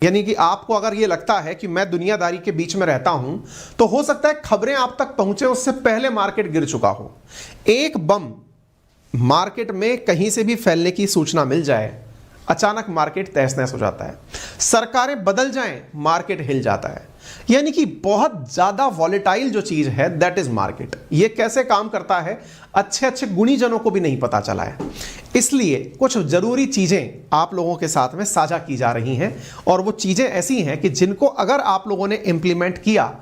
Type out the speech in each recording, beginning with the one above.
यानी कि आपको अगर ये लगता है कि मैं दुनियादारी के बीच में रहता हूं तो हो सकता है खबरें आप तक पहुंचे उससे पहले मार्केट गिर चुका हो। एक बम मार्केट में कहीं से भी फैलने की सूचना मिल जाए, अचानक मार्केट तहस नहस हो जाता है। सरकारें बदल जाएं, मार्केट हिल जाता है। यानी कि बहुत ज्यादा वॉलेटाइल जो चीज है दैट इज मार्केट। ये कैसे काम करता है अच्छे अच्छे गुणीजनों को भी नहीं पता चला है। इसलिए कुछ जरूरी चीजें आप लोगों के साथ में साझा की जा रही हैं और वो चीजें ऐसी हैं कि जिनको अगर आप लोगों ने इंप्लीमेंट किया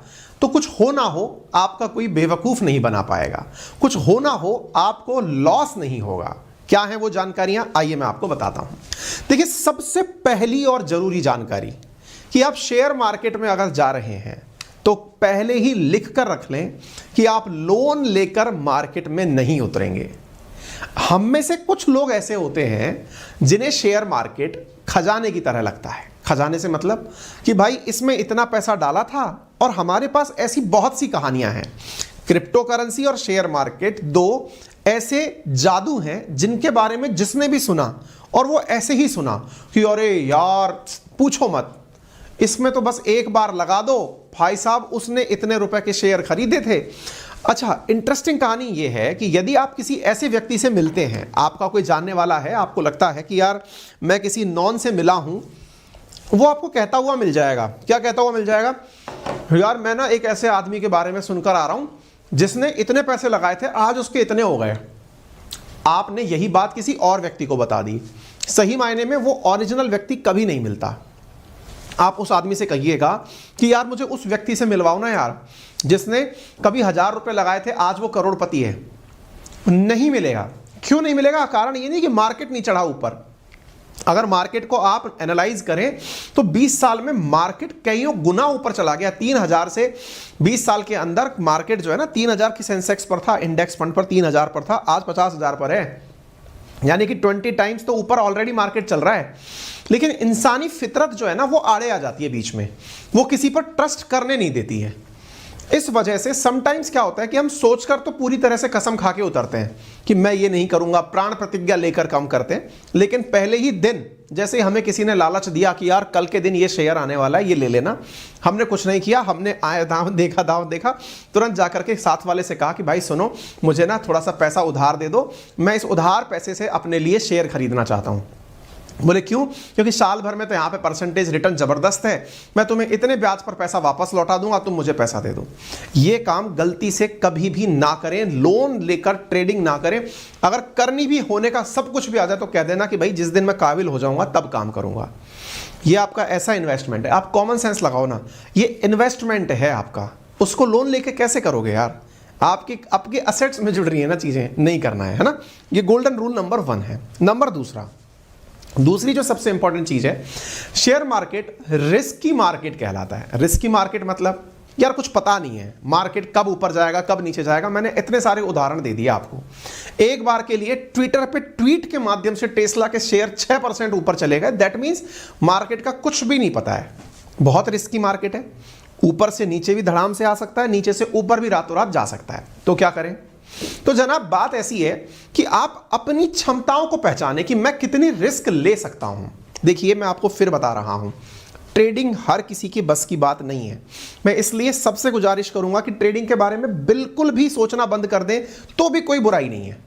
तो कुछ हो ना हो आपका कोई बेवकूफ नहीं बना पाएगा, कुछ हो ना हो आपको लॉस नहीं होगा। क्या है वो जानकारियां, आइए मैं आपको बताता हूं। देखिए, सबसे पहली और जरूरी जानकारी कि आप शेयर मार्केट में अगर जा रहे हैं तो पहले ही लिख कर रख लें कि आप लोन लेकर मार्केट में नहीं उतरेंगे। हम में से कुछ लोग ऐसे होते हैं जिन्हें शेयर मार्केट खजाने की तरह लगता है। खजाने से मतलब कि भाई इसमें इतना पैसा डाला था, और हमारे पास ऐसी बहुत सी कहानियां हैं। क्रिप्टो करेंसी और शेयर मार्केट दो ऐसे जादू हैं जिनके बारे में जिसने भी सुना और वो ऐसे ही सुना कि अरे यार पूछो मत, इसमें तो बस एक बार लगा दो भाई साहब, उसने इतने रुपए के शेयर खरीदे थे। अच्छा, इंटरेस्टिंग कहानी यह है कि यदि आप किसी ऐसे व्यक्ति से मिलते हैं, आपका कोई जानने वाला है, आपको लगता है कि यार मैं किसी नॉन से मिला हूं, वो आपको कहता हुआ मिल जाएगा। क्या कहता हुआ मिल जाएगा? यार मैं ना एक ऐसे आदमी के बारे में सुनकर आ रहा हूं जिसने इतने पैसे लगाए थे, आज उसके इतने हो गए। आपने यही बात किसी और व्यक्ति को बता दी। सही मायने में वो ओरिजिनल व्यक्ति कभी नहीं मिलता। आप उस आदमी से कहिएगा कि यार मुझे उस व्यक्ति से मिलवाओ ना यार, जिसने कभी 1000 रुपए लगाए थे आज वो करोड़पति है। नहीं मिलेगा। क्यों नहीं मिलेगा? कारण ये नहीं कि मार्केट नहीं चढ़ा ऊपर। अगर मार्केट को आप एनालाइज करें तो 20 साल में मार्केट कईयों गुना ऊपर चला गया। 3000 से 20 साल के अंदर मार्केट जो है ना 3000 की सेंसेक्स पर था, इंडेक्स फंड पर 3000 पर था, आज 50,000 पर है। यानी कि 20 टाइम्स तो ऊपर ऑलरेडी मार्केट चल रहा है। लेकिन इंसानी फितरत जो है ना वो आड़े आ जाती है बीच में, वो किसी पर ट्रस्ट करने नहीं देती है। इस वजह से समटाइम्स क्या होता है कि हम सोचकर तो पूरी तरह से कसम खा के उतरते हैं कि मैं ये नहीं करूंगा, प्राण प्रतिज्ञा लेकर काम करते हैं, लेकिन पहले ही दिन जैसे हमें किसी ने लालच दिया कि यार कल के दिन ये शेयर आने वाला है, ये ले लेना, हमने कुछ नहीं किया, हमने आए दाव देखा, तुरंत जाकर के साथ वाले से कहा कि भाई सुनो, मुझे ना थोड़ा सा पैसा उधार दे दो, मैं इस उधार पैसे से अपने लिए शेयर खरीदना चाहता हूं। बोले क्यों? क्योंकि साल भर में तो यहाँ पे परसेंटेज रिटर्न जबरदस्त है, मैं तुम्हें इतने ब्याज पर पैसा वापस लौटा दूंगा, तुम मुझे पैसा दे दो। ये काम गलती से कभी भी ना करें। लोन लेकर ट्रेडिंग ना करें। अगर करनी भी, होने का सब कुछ भी आ जाए तो कह देना कि भाई जिस दिन मैं काबिल हो जाऊंगा तब काम करूंगा। ये आपका ऐसा इन्वेस्टमेंट है, आप कॉमन सेंस लगाओ ना, ये इन्वेस्टमेंट है आपका, उसको लोन लेके कैसे करोगे यार? आपके असेट्स में जुड़ रही है ना चीजें, नहीं करना है ना। ये गोल्डन रूल नंबर 1 है। नंबर दूसरी जो सबसे इंपॉर्टेंट चीज है, शेयर मार्केट रिस्की मार्केट कहलाता है। रिस्की मार्केट मतलब यार कुछ पता नहीं है मार्केट कब ऊपर जाएगा कब नीचे जाएगा। मैंने इतने सारे उदाहरण दे दिए आपको। एक बार के लिए ट्विटर पे ट्वीट के माध्यम से टेस्ला के शेयर 6% ऊपर चले गए, दैट मींस मार्केट का कुछ भी नहीं पता है। बहुत रिस्की मार्केट है। ऊपर से नीचे भी धड़ाम से आ सकता है, नीचे से ऊपर भी रातों रात जा सकता है। तो क्या करें? तो जनाब बात ऐसी है कि आप अपनी क्षमताओं को पहचानें कि मैं कितनी रिस्क ले सकता हूं। देखिए, मैं आपको फिर बता रहा हूं, ट्रेडिंग हर किसी की बस की बात नहीं है। मैं इसलिए सबसे गुजारिश करूंगा कि ट्रेडिंग के बारे में बिल्कुल भी सोचना बंद कर दें, तो भी कोई बुराई नहीं है।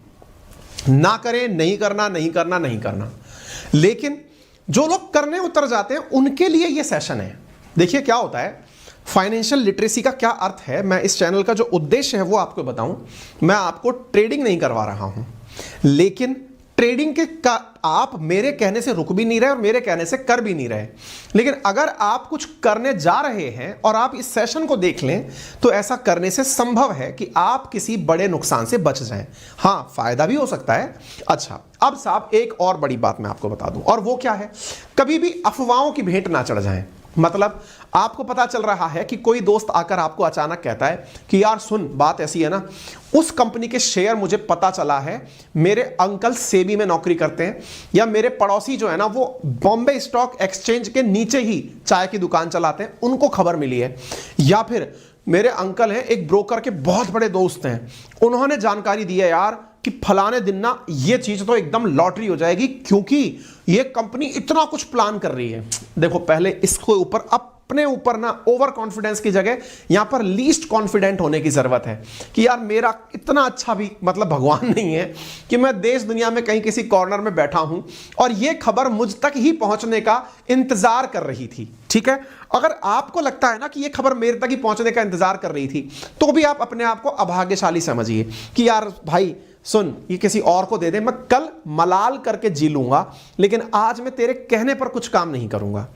ना करें, नहीं करना। लेकिन जो लोग करने उतर जाते हैं उनके लिए यह सेशन है। देखिए क्या होता है, फाइनेंशियल लिटरेसी का क्या अर्थ है, मैं इस चैनल का जो उद्देश्य है वो आपको बताऊं। मैं आपको ट्रेडिंग नहीं करवा रहा हूं, लेकिन ट्रेडिंग के का आप मेरे कहने से रुक भी नहीं रहे और मेरे कहने से कर भी नहीं रहे। लेकिन अगर आप कुछ करने जा रहे हैं और आप इस सेशन को देख लें तो ऐसा करने से संभव है कि आप किसी बड़े नुकसान से बच जाएं। हां, फायदा भी हो सकता है। अच्छा, अब साहब एक और बड़ी बात मैं आपको बता दूं, और वो क्या है, कभी भी अफवाहों की भेंट ना चढ़ जाएं। मतलब आपको पता चल रहा है कि कोई दोस्त आकर आपको अचानक कहता है कि यार सुन, बात ऐसी है ना, उस कंपनी के शेयर मुझे पता चला है, मेरे अंकल सेबी में नौकरी करते हैं, या मेरे पड़ोसी जो है ना वो बॉम्बे स्टॉक एक्सचेंज के नीचे ही चाय की दुकान चलाते हैं, उनको खबर मिली है, या फिर मेरे अंकल हैं एक ब्रोकर के बहुत बड़े दोस्त हैं, उन्होंने जानकारी दी है यार कि फलाने दिन ना ये चीज तो एकदम लॉटरी हो जाएगी, क्योंकि ये कंपनी इतना कुछ प्लान कर रही है। देखो पहले इसको ऊपर अपने ऊपर ना ओवर कॉन्फिडेंस की जगह यहां पर लीस्ट कॉन्फिडेंट होने की जरूरत है कि यार मेरा इतना अच्छा भी मतलब भगवान नहीं है कि मैं देश दुनिया में कहीं किसी कॉर्नर में बैठा हूं और ये खबर मुझ तक ही पहुंचने का इंतजार कर रही थी। ठीक है, अगर आपको लगता है ना कि ये खबर मेरे तक ही पहुंचने का इंतजार कर रही थी तो भी आप अपने आप को अभाग्यशाली समझिए कि यार भाई सुन, ये किसी और को दे दे, मैं कल मलाल करके जी लूंगा, लेकिन आज मैं तेरे कहने पर कुछ काम नहीं करूंगा।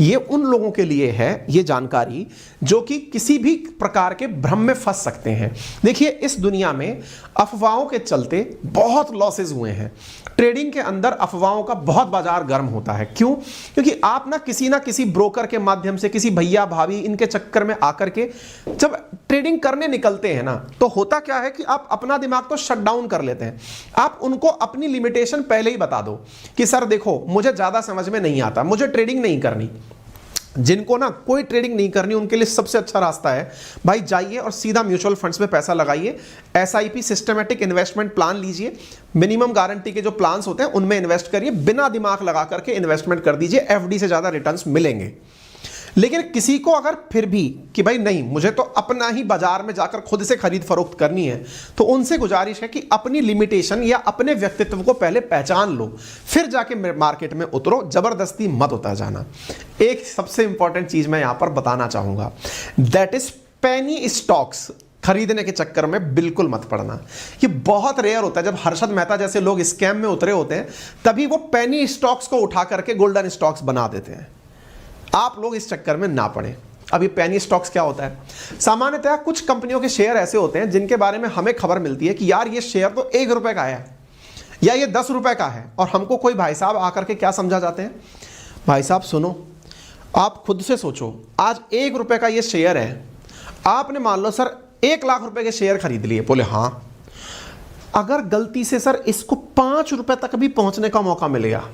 ये उन लोगों के लिए है ये जानकारी जो कि किसी भी प्रकार के भ्रम में फंस सकते हैं। देखिए इस दुनिया में अफवाहों के चलते बहुत लॉसेज हुए हैं। ट्रेडिंग के अंदर अफवाहों का बहुत बाजार गर्म होता है। क्यों? क्योंकि आप ना किसी ब्रोकर के माध्यम से, किसी भैया भाभी इनके चक्कर में आकर के जब ट्रेडिंग करने निकलते हैं ना, तो होता क्या है कि आप अपना दिमाग तो शट डाउन कर लेते हैं। आप उनको अपनी लिमिटेशन पहले ही बता दो कि सर देखो मुझे ज्यादा समझ में नहीं आता, मुझे ट्रेडिंग नहीं करनी। जिनको ना कोई ट्रेडिंग नहीं करनी उनके लिए सबसे अच्छा रास्ता है भाई, जाइए और सीधा म्यूचुअल फंड्स में पैसा लगाइए, एसआईपी सिस्टमैटिक इन्वेस्टमेंट प्लान लीजिए, मिनिमम गारंटी के जो प्लान्स होते हैं उनमें इन्वेस्ट करिए, बिना दिमाग लगा करके इन्वेस्टमेंट कर दीजिए, एफडी से ज्यादा रिटर्न्स मिलेंगे। लेकिन किसी को अगर फिर भी कि भाई नहीं मुझे तो अपना ही बाजार में जाकर खुद से खरीद फरोख्त करनी है, तो उनसे गुजारिश है कि अपनी लिमिटेशन या अपने व्यक्तित्व को पहले पहचान लो, फिर जाके मार्केट में उतरो, जबरदस्ती मत उतर जाना। एक सबसे इंपॉर्टेंट चीज मैं यहां पर बताना चाहूंगा, दैट इज पेनी स्टॉक्स खरीदने के चक्कर में बिल्कुल मत पड़ना। ये बहुत रेयर होता है, जब हर्षद मेहता जैसे लोग स्कैम में उतरे होते हैं तभी वो पेनी स्टॉक्स को उठा करके गोल्डन स्टॉक्स बना देते हैं। आप लोग इस चक्कर में ना पड़े। अब ये पेनी स्टॉक्स क्या होता है? सामान्यतः कुछ कंपनियों के शेयर ऐसे होते हैं जिनके बारे में हमें खबर मिलती है कि यार ये शेयर तो 1 रुपए का है या ये 10 रुपए का है, और हमको कोई भाई साहब आकर के क्या समझा जाते हैं, भाई साहब सुनो, आप खुद से सोचो, आज 1 रुपए का ये शेयर है, आपने मान लो सर 1 लाख रुपए के शेयर खरीद लिए। बोले हाँ, अगर गलती से सर इसको 5 रुपए तक भी पहुंचने का मौका मिलेगा,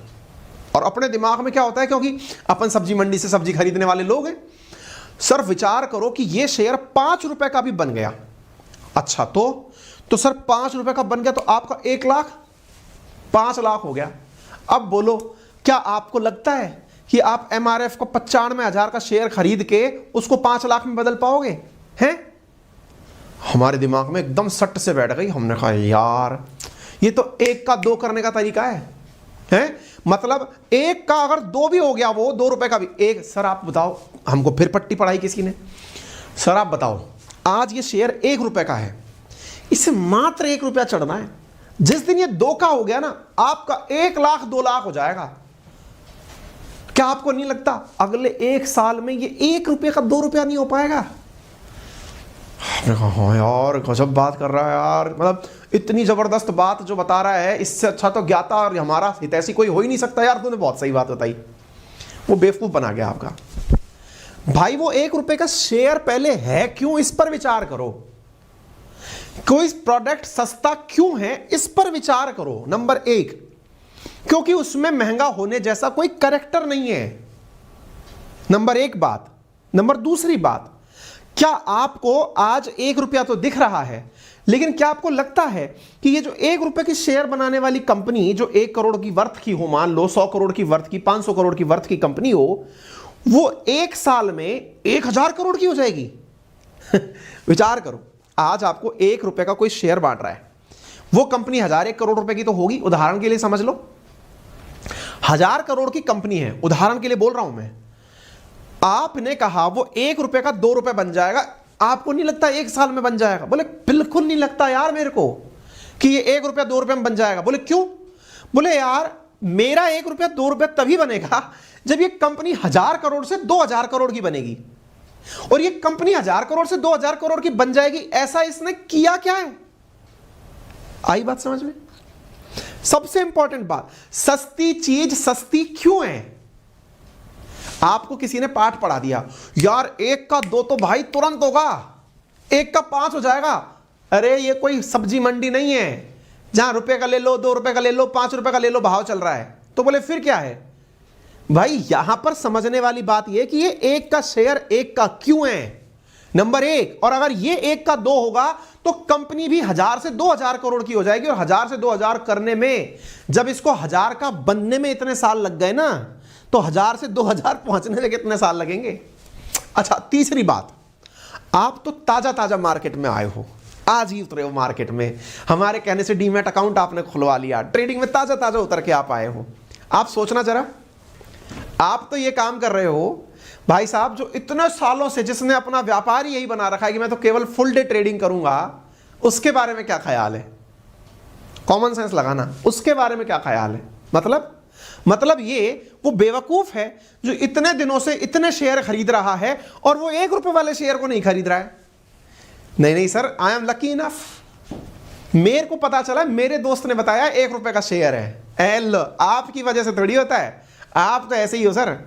और अपने दिमाग में क्या होता है, क्योंकि अपन सब्जी मंडी से सब्जी खरीदने वाले लोग हैं, सर विचार करो कि ये शेयर 5 रुपए का भी बन गया। अच्छा तो सर 5 रुपए का बन गया तो आपका 1 लाख 5 लाख हो गया। अब बोलो, क्या आपको लगता है कि आप एमआरएफ को 95,000 का शेयर खरीद के उसको 5 लाख में बदल पाओगे? हैं? हमारे दिमाग में एकदम सट से बैठ गई। हमने कहा यार ये तो 1 का 2 करने का तरीका है। मतलब 1 का अगर 2 भी हो गया, वो 2 रुपए का भी 1। सर आप बताओ, हमको फिर पट्टी पढ़ाई किसी ने, सर आप बताओ आज ये शेयर 1 रुपए का है, इसे मात्र 1 रुपया चढ़ना है। जिस दिन ये 2 का हो गया ना, आपका 1 लाख 2 लाख हो जाएगा। क्या आपको नहीं लगता अगले 1 साल में ये 1 रुपये का 2 रुपया नहीं हो पाएगा? आपने कहा हाँ यार गजब बात कर रहा है यार, मतलब इतनी जबरदस्त बात जो बता रहा है, इससे अच्छा तो ज्ञाता और हमारा हितैषी कोई हो ही नहीं सकता। यार तूने बहुत सही बात बताई। वो बेवकूफ बना गया आपका भाई। वो 1 रुपए का शेयर पहले है क्यों, इस पर विचार करो। कोई प्रोडक्ट सस्ता क्यों है, इस पर विचार करो। नंबर 1, क्योंकि उसमें महंगा होने जैसा कोई कैरेक्टर नहीं है। नंबर 1 बात। नंबर दूसरी बात, क्या आपको आज 1 रुपया तो दिख रहा है, लेकिन क्या आपको लगता है कि ये जो 1 रुपए की शेयर बनाने वाली कंपनी जो 1 करोड़ की वर्थ की हो, मान लो 100 करोड़ की वर्थ की, 500 करोड़ की वर्थ की कंपनी हो, वो 1 साल में 1000 करोड़ की हो जाएगी? विचार करो, आज आपको 1 रुपए का कोई शेयर बांट रहा है, वो कंपनी 1001 करोड़ रुपए की तो होगी। उदाहरण के लिए समझ लो 1000 करोड़ की कंपनी है, उदाहरण के लिए बोल रहा हूं मैं। आपने कहा वो 1 रुपए का 2 रुपए बन जाएगा, आपको नहीं लगता 1 साल में बन जाएगा? बोले बिल्कुल नहीं लगता यार मेरे को कि ये 1 रुपया 2 रुपए में बन जाएगा। बोले क्यों? बोले यार मेरा 1 रुपया 2 रुपए तभी बनेगा जब ये कंपनी 1000 करोड़ से 2000 करोड़ की बनेगी, और ये कंपनी 1000 करोड़ से 2000 करोड़ की बन जाएगी। ऐसा इसने किया क्या है? आई बात समझ में? सबसे इंपॉर्टेंट बात, सस्ती चीज सस्ती क्यों है? आपको किसी ने पाठ पढ़ा दिया, यार 1 का 2 तो भाई तुरंत होगा, 1 का 5 हो जाएगा। अरे ये कोई सब्जी मंडी नहीं है जहां रुपए का ले लो, 2 रुपए का ले लो, 5 रुपए का ले लो, भाव चल रहा है। तो बोले फिर क्या है भाई? यहां पर समझने वाली बात यह कि ये 1 का शेयर 1 का क्यों है, नंबर एक। और अगर ये 1 का 2 होगा तो कंपनी भी 1000 से 2000 करोड़ की हो जाएगी। और 1000 से 2000 करने में, जब इसको 1000 का बनने में इतने साल लग गए ना, तो 1000 से 2000 पहुंचने में कितने साल लगेंगे। अच्छा, तीसरी बात, आप तो ताजा ताजा मार्केट में आए हो, आज ही उतरे हो मार्केट में, हमारे कहने से डीमैट अकाउंट आपने खुलवा लिया, ट्रेडिंग में ताजा ताजा उतर के आप आए हो। आप सोचना जरा, आप तो ये काम कर रहे हो भाई साहब, जो इतने सालों से जिसने अपना व्यापार ही यही बना रखा है कि मैं तो केवल फुल डे ट्रेडिंग करूंगा, उसके बारे में क्या ख्याल है? कॉमन सेंस लगाना, उसके बारे में क्या ख्याल है? मतलब ये वो बेवकूफ है जो इतने दिनों से इतने शेयर खरीद रहा है और वो 1 रुपए वाले शेयर को नहीं खरीद रहा है। नहीं sir, I am lucky enough, मेरे को पता चला, मेरे दोस्त ने बताया 1 रुपए का शेयर है। एल, आपकी वजह से थोड़ी होता है, आप तो ऐसे ही हो सर।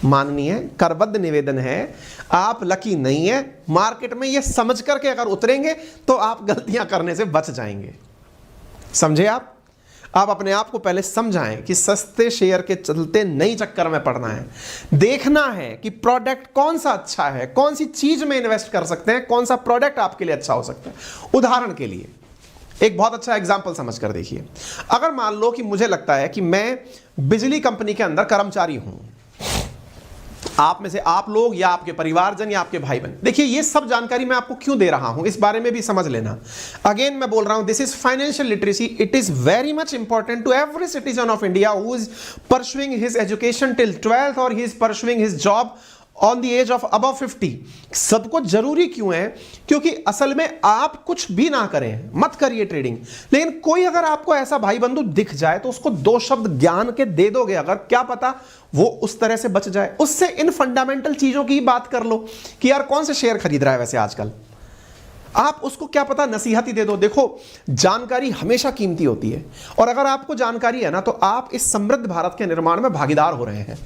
माननीय करबद्ध निवेदन है, आप लकी नहीं है। मार्केट में ये समझ करके अगर उतरेंगे तो आप गलतियां करने से बच जाएंगे। समझे आप अपने आप को पहले समझाएं कि सस्ते शेयर के चलते नई चक्कर में पड़ना है। देखना है कि प्रोडक्ट कौन सा अच्छा है, कौन सी चीज में इन्वेस्ट कर सकते हैं, कौन सा प्रोडक्ट आपके लिए अच्छा हो सकता है। उदाहरण के लिए एक बहुत अच्छा एग्जाम्पल समझ कर देखिए। अगर मान लो कि मुझे लगता है कि मैं बिजली कंपनी के अंदर कर्मचारी हूं, आप में से आप लोग या आपके परिवारजन या आपके भाई बहन, देखिए ये सब जानकारी मैं आपको क्यों दे रहा हूं, इस बारे में भी समझ लेना। अगेन मैं बोल रहा हूं, this is financial literacy, it is very much important to every citizen of India who is pursuing his education till 12th और he is pursuing his job on the age of above 50। सबको जरूरी क्यों है? क्योंकि असल में आप कुछ भी ना करें, मत करिए ट्रेडिंग, लेकिन कोई अगर आपको ऐसा भाई बंधु दिख जाए तो उसको 2 शब्द ज्ञान के दे दोगे अगर, क्या पता वो उस तरह से बच जाए। उससे इन फंडामेंटल चीजों की बात कर लो कि यार कौन से शेयर खरीद रहा है वैसे आजकल, आप उसको क्या पता नसीहत ही दे दो। देखो, जानकारी हमेशा कीमती होती है, और अगर आपको जानकारी है ना तो आप इस समृद्ध भारत के निर्माण में भागीदार हो रहे हैं।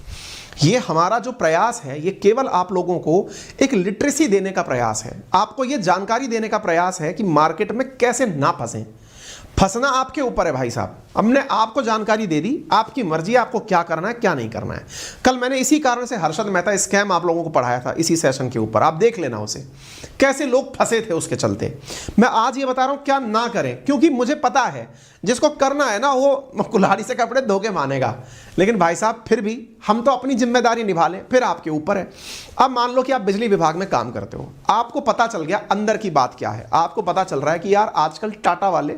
ये हमारा जो प्रयास है, ये केवल आप लोगों को एक लिटरेसी देने का प्रयास है, आपको ये जानकारी देने का प्रयास है कि मार्केट में कैसे ना फंसें। फंसना आपके ऊपर है भाई साहब, हमने आपको जानकारी दे दी, आपकी मर्जी है आपको क्या करना है क्या नहीं करना है। कल मैंने इसी कारण से हर्षद मेहता स्कैम आप लोगों को पढ़ाया था इसी सेशन के ऊपर, आप देख लेना उसे, कैसे लोग फंसे थे उसके चलते। मैं आज ये बता रहा हूं क्या ना करें, क्योंकि मुझे पता है जिसको करना है ना वो कुल्हाड़ी से कपड़े धो के मानेगा, लेकिन भाई साहब फिर भी हम तो अपनी जिम्मेदारी निभा लें, फिर आपके ऊपर है। अब मान लो कि आप बिजली विभाग में काम करते हो, आपको पता चल गया अंदर की बात क्या है, आपको पता चल रहा है कि यार आजकल टाटा वाले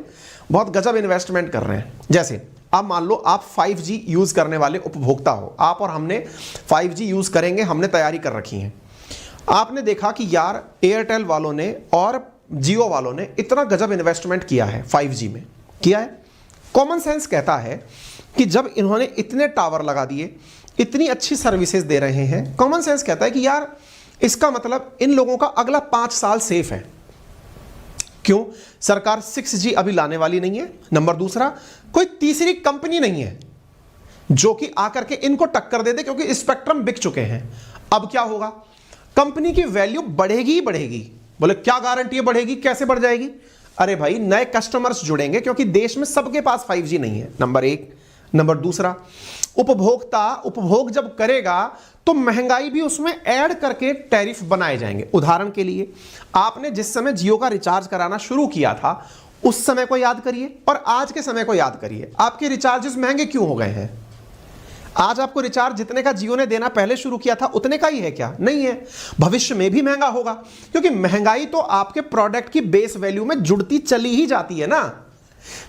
बहुत गजब इन्वेस्टमेंट कर रहे हैं। जैसे अब मान लो आप 5G यूज करने वाले उपभोक्ता हो, आप और हमने 5G यूज करेंगे, हमने तैयारी कर रखी है। आपने देखा कि यार एयरटेल वालों ने और जियो वालों ने इतना गजब इन्वेस्टमेंट किया है 5G में, किया है। कॉमन सेंस कहता है कि जब इन्होंने इतने टावर लगा दिए, इतनी अच्छी सर्विसेज दे रहे हैं, कॉमन सेंस कहता है कि यार इसका मतलब इन लोगों का अगला 5 साल सेफ है। क्यों? सरकार 6G अभी लाने वाली नहीं है। नंबर दूसरा, कोई तीसरी कंपनी नहीं है जो कि आकर के इनको टक्कर दे दे, क्योंकि स्पेक्ट्रम बिक चुके हैं। अब क्या होगा? कंपनी की वैल्यू बढ़ेगी ही बढ़ेगी। बोले क्या गारंटी है बढ़ेगी, कैसे बढ़ जाएगी? अरे भाई नए कस्टमर्स जुड़ेंगे, क्योंकि देश में सबके पास 5G नहीं है, नंबर एक। नंबर दूसरा, उपभोक्ता उपभोग जब करेगा तो महंगाई भी उसमें ऐड करके टैरिफ बनाए जाएंगे। उदाहरण के लिए आपने जिस समय जियो का रिचार्ज कराना शुरू किया था उस समय को याद करिए और आज के समय को याद करिए, आपके रिचार्जेस महंगे क्यों हो गए हैं? आज आपको रिचार्ज जितने का जियो ने देना पहले शुरू किया था उतने का ही है क्या? नहीं है, भविष्य में भी महंगा होगा, क्योंकि महंगाई तो आपके प्रोडक्ट की बेस वैल्यू में जुड़ती चली ही जाती है ना।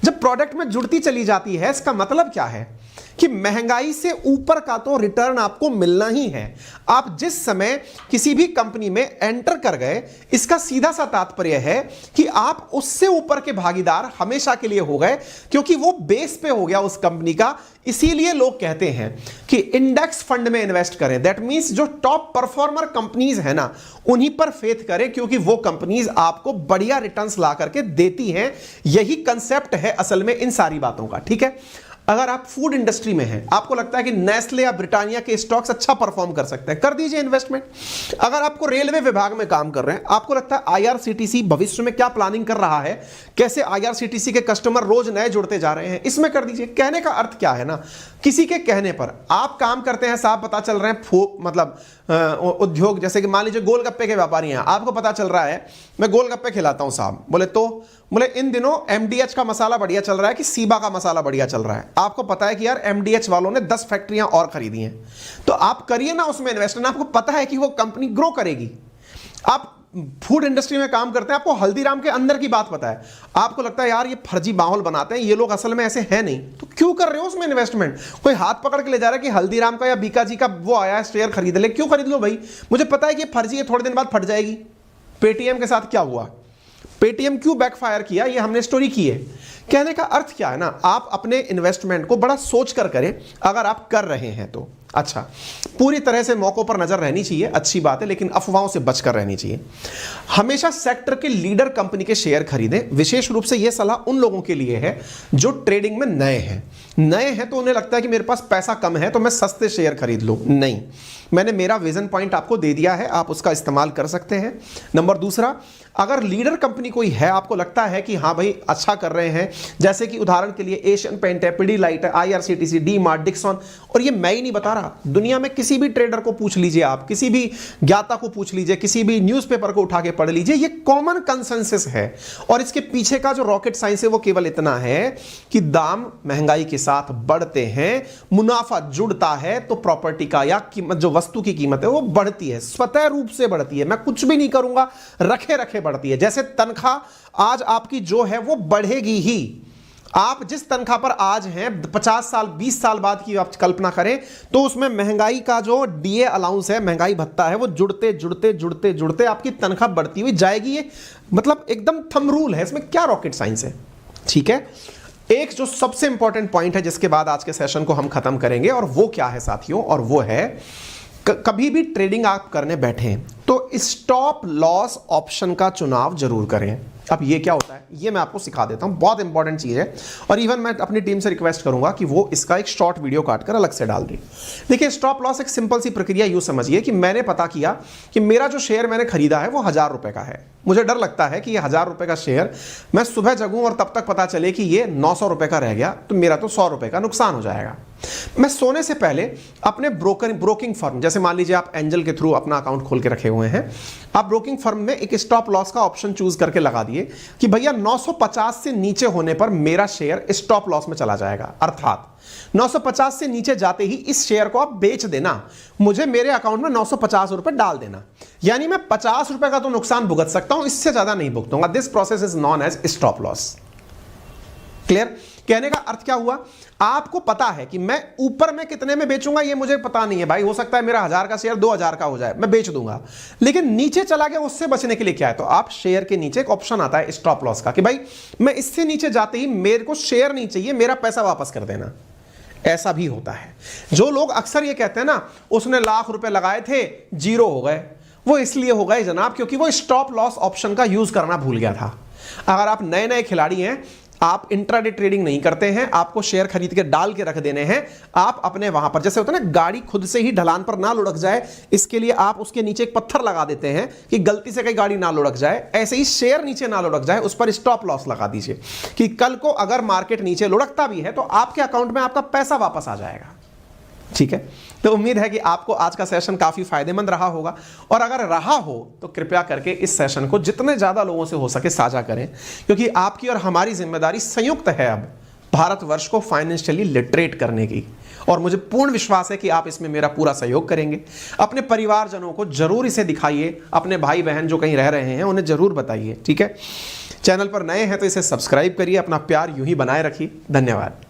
जब प्रोडक्ट में जुड़ती चली जाती है, इसका मतलब क्या है कि महंगाई से ऊपर का तो रिटर्न आपको मिलना ही है। आप जिस समय किसी भी कंपनी में एंटर कर गए, इसका सीधा सा तात्पर्य है कि आप उससे ऊपर के भागीदार हमेशा के लिए हो गए, क्योंकि वो बेस पे हो गया उस कंपनी का। इसीलिए लोग कहते हैं कि इंडेक्स फंड में इन्वेस्ट करें। दैट मींस जो टॉप परफॉर्मर कंपनीज है ना, उन्हीं पर फेथ करें, क्योंकि वो कंपनीज आपको बढ़िया रिटर्न्स ला करके देती हैं। यही कंसेप्ट है असल में इन सारी बातों का, ठीक है। अगर आप फूड इंडस्ट्री में हैं, आपको लगता है कि नेस्ले या ब्रिटानिया के स्टॉक्स अच्छा परफॉर्म कर सकते हैं, कर दीजिए इन्वेस्टमेंट। अगर आपको रेलवे विभाग में काम कर रहे हैं, आपको लगता है आईआरसीटीसी भविष्य में क्या प्लानिंग कर रहा है, कैसे आईआरसीटीसी के कस्टमर रोज नए जुड़ते जा रहे हैं, इसमें कर दीजिए। कहने का अर्थ क्या है ना, किसी के कहने पर आप काम करते हैं, साहब पता चल रहे हैं मतलब उद्योग, जैसे कि मान लीजिए गोलगप्पे के व्यापारी हैं, आपको पता चल रहा है मैं गोलगप्पे खिलाता हूं साहब, बोले इन दिनों एमडीएच का मसाला बढ़िया चल रहा है कि सीबा का मसाला बढ़िया चल रहा है। आपको पता है कि यार एमडीएच वालों ने 10 फैक्ट्रियां और खरीदी हैं, तो आप करिए ना उसमें इन्वेस्टमेंट, आपको पता है कि वो कंपनी ग्रो करेगी। आप फूड इंडस्ट्री में काम करते हैं, आपको हल्दीराम के अंदर की बात पता है, आपको लगता है यार ये फर्जी माहौल बनाते हैं, ये लोग असल में ऐसे हैं नहीं, तो क्यों कर रहे हो उसमें इन्वेस्टमेंट? कोई हाथ पकड़ के ले जा रहा है कि हल्दीराम का या बीकाजी का वो आया है शेयर खरीद ले, क्यों खरीद लो भाई? मुझे पता है कि ये फर्जी है, थोड़े दिन बाद फट जाएगी। पेटीएम के साथ क्या हुआ, पेटीएम क्यों बैकफायर किया, ये हमने स्टोरी की है। कहने का अर्थ क्या है ना, आप अपने इन्वेस्टमेंट को बड़ा सोच कर करें, अगर आप कर रहे हैं तो। अच्छा, पूरी तरह से मौकों पर नजर रहनी चाहिए, अच्छी बात है, लेकिन अफवाहों से बचकर रहनी चाहिए। हमेशा सेक्टर के लीडर कंपनी के शेयर खरीदें। विशेष रूप से यह सलाह उन लोगों के लिए है जो ट्रेडिंग में नए हैं तो उन्हें लगता है कि मेरे पास पैसा कम है तो मैं सस्ते शेयर खरीद लूं। नहीं, मैंने मेरा विजन पॉइंट आपको दे दिया है, आप उसका इस्तेमाल कर सकते हैं। नंबर दूसरा, अगर लीडर कंपनी कोई है, आपको लगता है कि हाँ भाई अच्छा कर रहे हैं, जैसे कि उदाहरण के लिए एशियन पेंट है, पिडीलाइट है, आईआरसीटीसी, डी मार्ट, डिक्सन, और ये मैं ही नहीं बता रहा, दुनिया में किसी भी ट्रेडर को पूछ लीजिए, आप किसी भी ज्ञाता को पूछ लीजिए, किसी भी न्यूज़पेपर को उठा के पढ़ लीजिए, ये कॉमन कंसेंसस है। और इसके पीछे का जो रॉकेट साइंस है वो केवल इतना है कि दाम महंगाई के साथ बढ़ते हैं, मुनाफा जुड़ता है तो प्रॉपर्टी का या कीमत, जो वस्तु की कीमत है वो बढ़ती है, स्वतः रूप से बढ़ती है। मैं कुछ भी नहीं करूंगा, रखे रखे बढ़ती है। जैसे तनख्वाह आज आपकी जो है वो बढ़ेगी ही, आप जिस तनख्वाह पर आज हैं 50 साल 20 साल बाद की आप कल्पना करें तो उसमें महंगाई का जो डीए अलाउंस है, महंगाई भत्ता है, वो जुड़ते जुड़ते जुड़ते जुड़ते आपकी तनख्वाह बढ़ती हुई जाएगी। ये मतलब एकदम थंब रूल है, इसमें क्या रॉकेट साइंस है। ठीक है, एक जो सबसे इंपॉर्टेंट पॉइंट है जिसके बाद आज के सेशन को हम खत्म करेंगे, और वो क्या है साथियों, और वो है कभी भी ट्रेडिंग आप करने बैठे तो स्टॉप लॉस ऑप्शन का चुनाव जरूर करें। अब ये क्या होता है ये मैं आपको सिखा देता हूं, बहुत इंपॉर्टेंट चीज है, और इवन मैं अपनी टीम से रिक्वेस्ट करूंगा कि वो इसका एक शॉर्ट वीडियो काटकर अलग से डाल दे। देखिए, स्टॉप लॉस एक सिंपल सी प्रक्रिया यूं समझिए कि मैंने पता किया कि मेरा जो शेयर मैंने खरीदा है वो 1000 रुपए का है। मुझे डर लगता है कि ये 1000 रुपए का शेयर मैं सुबह जगूं और तब तक पता चले कि ये 900 रुपए का रह गया, तो मेरा तो 100 रुपए का नुकसान हो जाएगा। मैं सोने से पहले अपने ब्रोकिंग फर्म, जैसे मान लीजिए आप एंजल के थ्रू अपना अकाउंट खोल के रखे हुए हैं, आप ब्रोकिंग फर्म में एक स्टॉप लॉस का ऑप्शन चूज करके लगा दिए कि भैया 950 से नीचे होने पर मेरा शेयर स्टॉप लॉस में चला जाएगा, अर्थात 950 से नीचे जाते ही इस शेयर को आप बेच देना, मुझे मेरे अकाउंट में 950 रुपए डाल देना, यानी मैं 50 रुपए का तो नुकसान भुगत सकता हूं, इससे ज्यादा नहीं भुगतूंगा। This process is known as stop loss. Clear? कहने का अर्थ क्या हुआ, आपको पता है कि मैं ऊपर में कितने में बेचूंगा ये मुझे पता नहीं है भाई, हो सकता है मेरा 1000 का शेयर 2000 का हो जाए, मैं बेच दूंगा, लेकिन नीचे चला गया उससे बचने के लिए क्या है, तो आप शेयर के नीचे एक ऑप्शन आता है स्टॉप लॉस का कि भाई मैं इससे नीचे जाते ही मेरे को शेयर नहीं चाहिए, मेरा पैसा वापस कर देना। ऐसा भी होता है। जो लोग अक्सर ये कहते हैं ना उसने लाख रुपए लगाए थे जीरो हो गए, वो इसलिए हो गए जनाब क्योंकि वो स्टॉप लॉस ऑप्शन का यूज करना भूल गया था। अगर आप नए नए खिलाड़ी हैं, आप इंट्राडे ट्रेडिंग नहीं करते हैं, आपको शेयर खरीद के डाल के रख देने हैं, आप अपने वहां पर जैसे होता है ना गाड़ी खुद से ही ढलान पर ना लुढ़क जाए, इसके लिए आप उसके नीचे एक पत्थर लगा देते हैं कि गलती से कहीं गाड़ी ना लुढ़क जाए, ऐसे ही शेयर नीचे ना लुढ़क जाए, उस पर स्टॉप लॉस लगा दीजिए कि कल को अगर मार्केट नीचे लुढ़कता भी है तो आपके अकाउंट में आपका पैसा वापस आ जाएगा। ठीक है, तो उम्मीद है कि आपको आज का सेशन काफी फायदेमंद रहा होगा, और अगर रहा हो तो कृपया करके इस सेशन को जितने ज्यादा लोगों से हो सके साझा करें, क्योंकि आपकी और हमारी जिम्मेदारी संयुक्त है अब भारतवर्ष को फाइनेंशियली लिटरेट करने की, और मुझे पूर्ण विश्वास है कि आप इसमें मेरा पूरा सहयोग करेंगे। अपने परिवारजनों को जरूर इसे दिखाइए, अपने भाई बहन जो कहीं रह रहे हैं उन्हें जरूर बताइए। ठीक है, चैनल पर नए हैं तो इसे सब्सक्राइब करिए, अपना प्यार यूं ही बनाए रखिए। धन्यवाद।